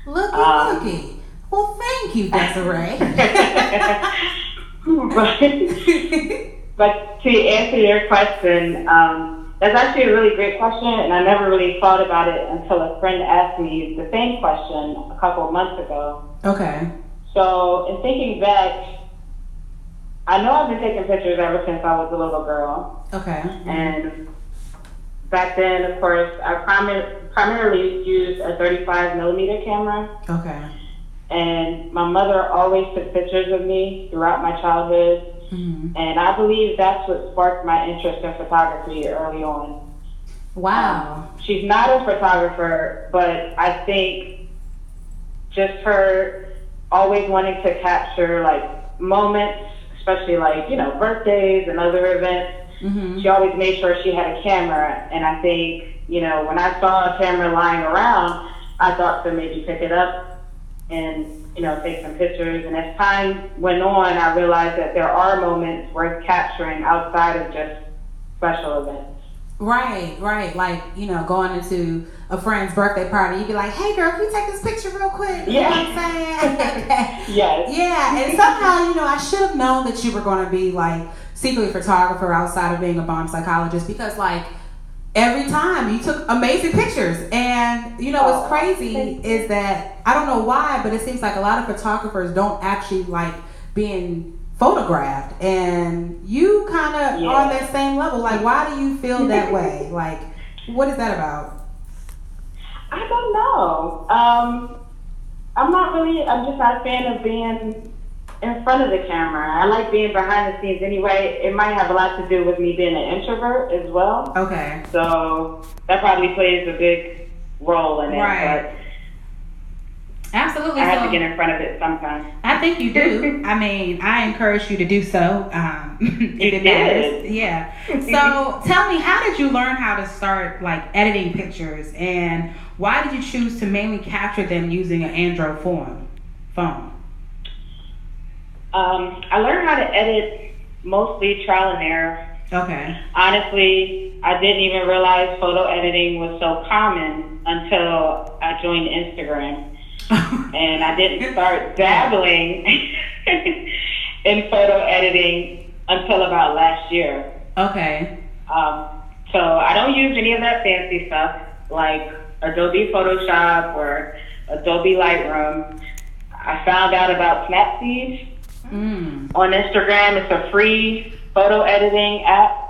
Looky. Well, thank you, Desiree. but to answer your question, that's actually a really great question, and I never really thought about it until a friend asked me the same question a couple of months ago. Okay. So, in thinking back, I know I've been taking pictures ever since I was a little girl. Okay. And back then, of course, I primarily used a 35 millimeter camera. Okay. And my mother always took pictures of me throughout my childhood. Mm-hmm. And I believe that's what sparked my interest in photography early on. Wow. She's not a photographer, but I think just her always wanting to capture like moments, especially like, you know, birthdays and other events. Mm-hmm. She always made sure she had a camera. And I think, you know, when I saw a camera lying around, I thought to maybe pick it up and, you know, take some pictures. And as time went on, I realized that there are moments worth capturing outside of just special events. Right. Like, you know, going into a friend's birthday party, you'd be like, hey girl, can you take this picture real quick? You know what I'm saying? Yes. Yeah, and somehow, you know, I should have known that you were going to be like secretly a photographer outside of being a bomb psychologist, because like every time you took amazing pictures. And you know what's crazy is that I don't know why, but it seems like a lot of photographers don't actually like being photographed, and you kind of are on that same level. Like, why do you feel that way? Like, what is that about? I don't know. I'm just not a fan of being in front of the camera. I like being behind the scenes anyway. It might have a lot to do with me being an introvert as well. Okay. So that probably plays a big role in it. Right. But absolutely. I have to get in front of it sometimes. I think you do. I mean, I encourage you to do so. If it matters. Yeah. So tell me, how did you learn how to start like editing pictures, and why did you choose to mainly capture them using an Android phone? I learned how to edit mostly trial and error. Okay. Honestly, I didn't even realize photo editing was so common until I joined Instagram. And I didn't start dabbling in photo editing until about last year. Okay. So I don't use any of that fancy stuff like Adobe Photoshop or Adobe Lightroom. I found out about Snapseed on Instagram. It's a free photo editing app.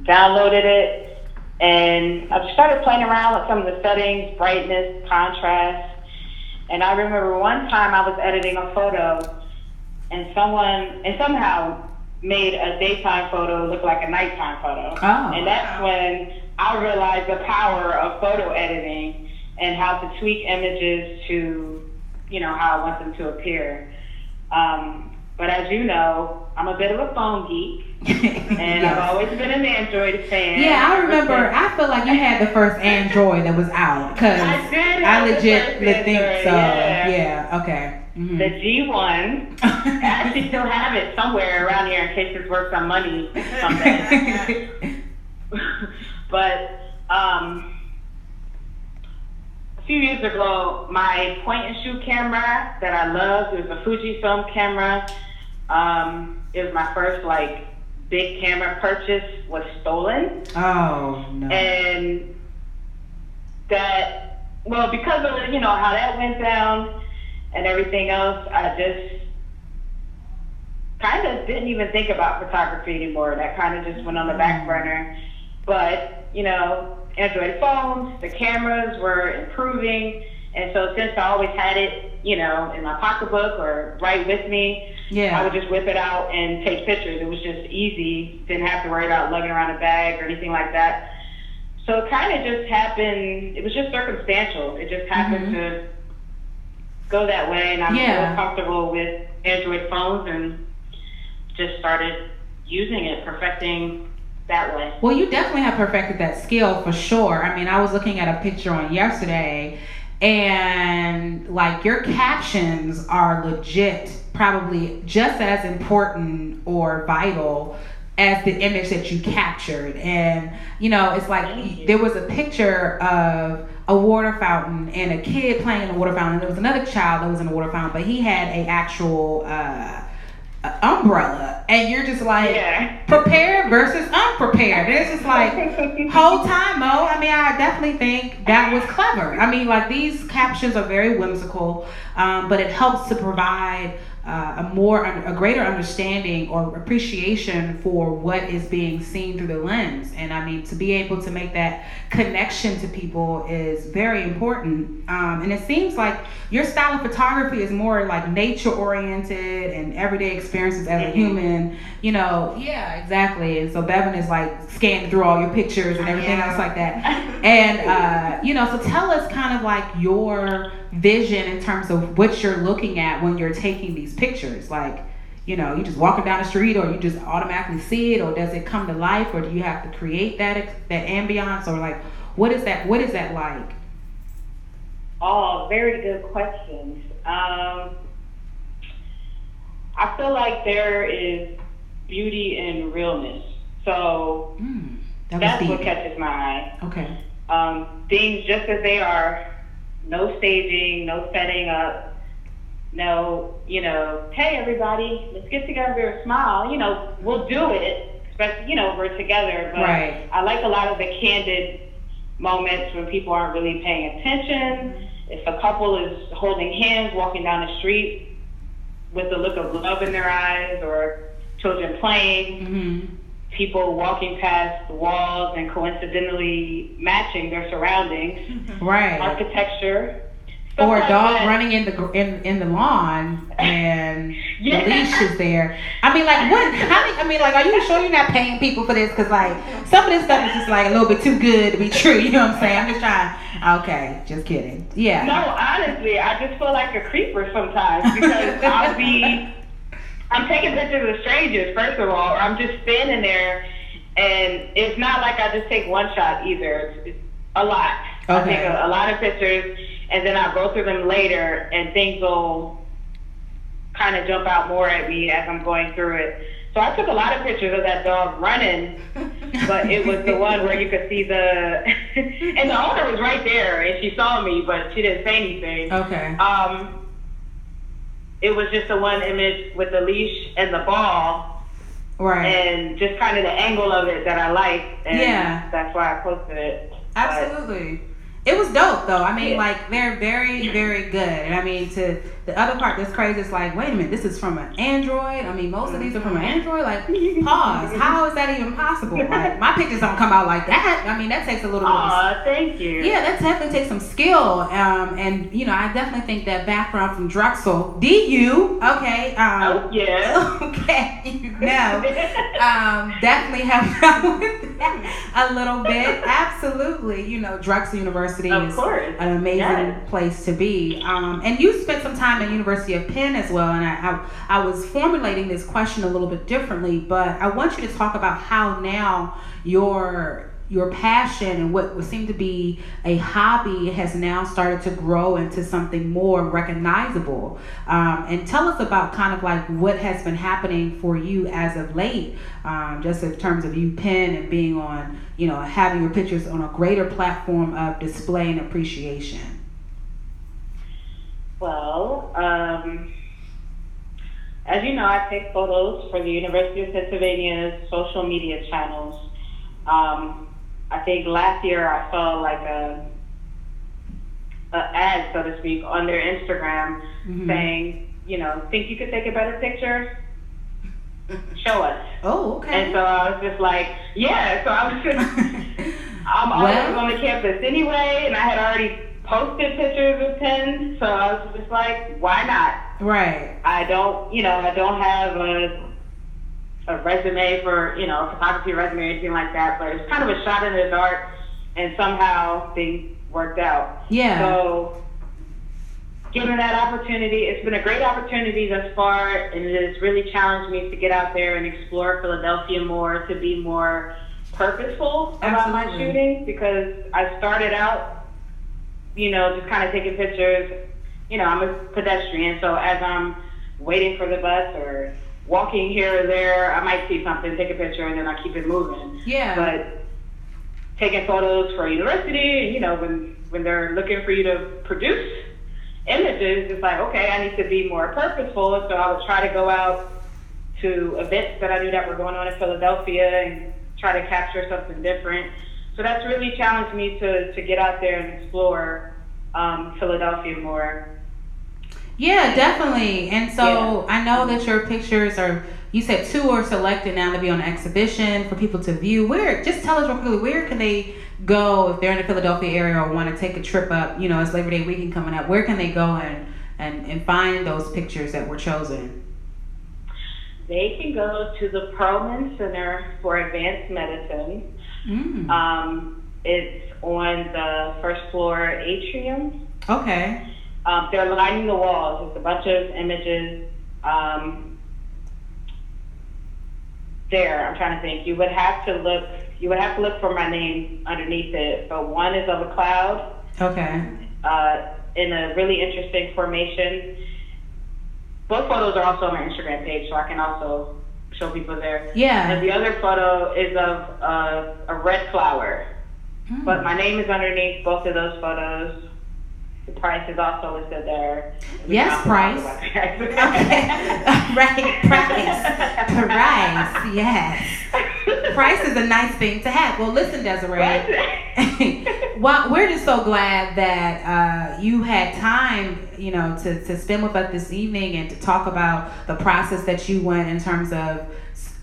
Downloaded it, and I just started playing around with some of the settings, brightness, contrast. And I remember one time I was editing a photo, and somehow made a daytime photo look like a nighttime photo. Oh, and that's when I realized the power of photo editing and how to tweak images to, you know, how I want them to appear. But as you know, I'm a bit of a phone geek, and yes. I've always been an Android fan. Yeah, I remember. I feel like you had the first Android that was out, because I legit think so. Yeah. Okay. Mm-hmm. The G1. I actually still have it somewhere around here in case it's worth some money someday. But a few years ago, my point and shoot camera that I loved, it was a Fujifilm camera. It was my first like big camera purchase, was stolen. Oh no. And that, well, because of, you know, how that went down and everything else, I just kind of didn't even think about photography anymore. That kind of just went on the back burner. But, you know, Android phones, the cameras were improving, and so since I always had it, you know, in my pocketbook or right with me, I would just whip it out and take pictures. It was just easy. Didn't have to worry about lugging around a bag or anything like that. So it kind of just happened. It was just circumstantial. It just happened to go that way, and I'm so comfortable with Android phones and just started using it, perfecting that way. Well, you definitely have perfected that skill for sure. I mean, I was looking at a picture on yesterday, and like your captions are legit probably just as important or vital as the image that you captured. And you know, it's like there was a picture of a water fountain and a kid playing in the water fountain. There was another child that was in the water fountain, but he had a actual umbrella, and you're just like prepared versus unprepared. And it's just like whole time, Mo. I mean, I definitely think that was clever. I mean, like these captions are very whimsical, but it helps to provide a greater understanding or appreciation for what is being seen through the lens. And I mean, to be able to make that connection to people is very important. And it seems like your style of photography is more like nature oriented and everyday experiences as a human, you know. Yeah, exactly. And so Bevan is like scanning through all your pictures and everything else like that. And you know, so tell us kind of like your vision in terms of what you're looking at when you're taking these pictures. Like, you know, you just walking down the street, or you just automatically see it, or does it come to life, or do you have to create that ambiance, or like what is that like? Oh, very good questions. I feel like there is beauty in realness, so that's what catches my eye. Okay. Things just as they are. No staging, no setting up, no, you know, hey everybody, let's get together, smile. You know, we'll do it, especially, you know, we're together. But right. I like a lot of the candid moments when people aren't really paying attention. If a couple is holding hands, walking down the street with the look of love in their eyes, or children playing, people walking past the walls and coincidentally matching their surroundings. Right. Architecture. Or a dog running in the lawn and the leash is there. I mean, like, what? I mean, like, are you sure you're not paying people for this? Because, like, some of this stuff is just, like, a little bit too good to be true. You know what I'm saying? I'm just trying. Okay, just kidding. Yeah. No, honestly, I just feel like a creeper sometimes because I'm taking pictures of strangers, first of all, or I'm just standing there, and it's not like I just take one shot either. It's a lot. Okay. I take a lot of pictures, and then I'll go through them later, and things will kind of jump out more at me as I'm going through it. So I took a lot of pictures of that dog running, but it was the one where you could see and the owner was right there, and she saw me, but she didn't say anything. Okay. It was just the one image with the leash and the ball. Right. And just kind of the angle of it that I liked. And that's why I posted it. Absolutely. It was dope, though. I mean, like, they're very, very good. And I mean, to the other part that's crazy is like, wait a minute, this is from an Android? I mean, most of these are from an Android? Like, pause. How is that even possible? Like, my pictures don't come out like that. I mean, that takes a little bit of... thank you. Yeah, that definitely takes some skill. And, you know, I definitely think that background from Drexel, DU, okay. Oh, yeah. Okay, no. Definitely have fun with that a little bit. Absolutely. You know, Drexel University is an amazing place to be. And you spent some time at University of Penn as well, and I was formulating this question a little bit differently, but I want you to talk about how now your passion and what would seem to be a hobby has now started to grow into something more recognizable. And tell us about kind of like what has been happening for you as of late, just in terms of you Penn and being on, you know, having your pictures on a greater platform of display and appreciation. Well, as you know, I take photos for the University of Pennsylvania's social media channels. I think last year I saw like a ad, so to speak, on their Instagram saying, you know, think you could take a better picture? Show us. Oh, okay. And so I was just like, yeah. So I was just, I'm always on the campus anyway, and I had already posted pictures of Penn, so I was just like, why not? Right. I don't have a resume for, you know, a photography resume or anything like that, but it's kind of a shot in the dark, and somehow things worked out. Yeah. So, given that opportunity, it's been a great opportunity thus far, and it has really challenged me to get out there and explore Philadelphia more, to be more purposeful about my shooting, because I started out, you know, just kind of taking pictures. You know, I'm a pedestrian, so as I'm waiting for the bus or walking here or there, I might see something, take a picture, and then I keep it moving. Yeah. But taking photos for university. You know, when they're looking for you to produce images, it's like, okay, I need to be more purposeful. So I would try to go out to events that I knew that were going on in Philadelphia and try to capture something different. So that's really challenged me to get out there and explore Philadelphia more. Yeah, definitely. And so I know that your pictures are, you said 2 are selected now to be on an exhibition for people to view. Just tell us real quickly, where can they go if they're in the Philadelphia area or want to take a trip up, you know, it's Labor Day weekend coming up, where can they go and find those pictures that were chosen? They can go to the Perlman Center for Advanced Medicine. It's on the first floor atrium. Okay. They're lining the walls. It's a bunch of images. There, I'm trying to think. You would have to look for my name underneath it. But one is of a cloud. Okay. In a really interesting formation. Both photos are also on my Instagram page, so I can also show people there. Yeah. And the other photo is of a red flower. But my name is underneath both of those photos. The price is also listed there. Yes, price. Okay. Right, price, yes. Price is a nice thing to have. Well, listen, Desiré. Well, we're just so glad that you had time, you know, to spend with us this evening and to talk about the process that you went in terms of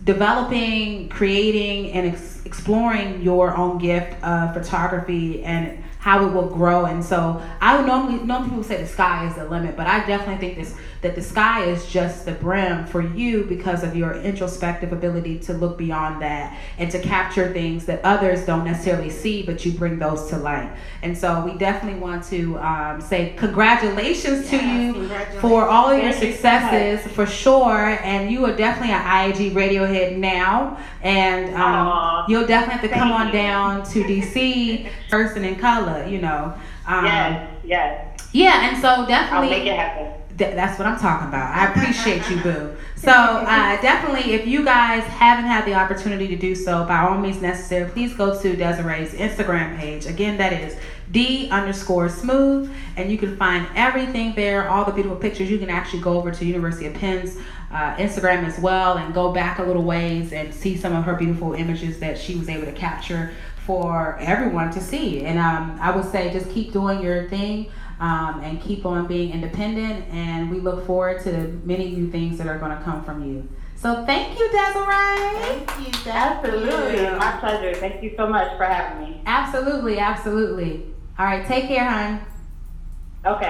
developing, creating, and exploring your own gift of photography and how it will grow. And so I would normally people say the sky is the limit, but I definitely think that the sky is just the brim for you because of your introspective ability to look beyond that and to capture things that others don't necessarily see, but you bring those to light. And so we definitely want to say congratulations to you for all of your successes, for sure. And you are definitely an I.A.G radio head now, and you'll definitely have to come on down to DC, person in color, you know. Yes. Yeah, and so definitely. I'll make it happen. That's what I'm talking about. I appreciate you, boo. So definitely, if you guys haven't had the opportunity to do so, by all means necessary, please go to Desirée's Instagram page. Again, that is D_smooth, and you can find everything there, all the beautiful pictures. You can actually go over to University of Penn's Instagram as well and go back a little ways and see some of her beautiful images that she was able to capture for everyone to see. And I would say just keep doing your thing. And keep on being independent, and we look forward to the many new things that are going to come from you. So thank you, Desiré. Thank you. Absolutely. My pleasure. Thank you so much for having me. Absolutely. All right, take care, hon. Okay.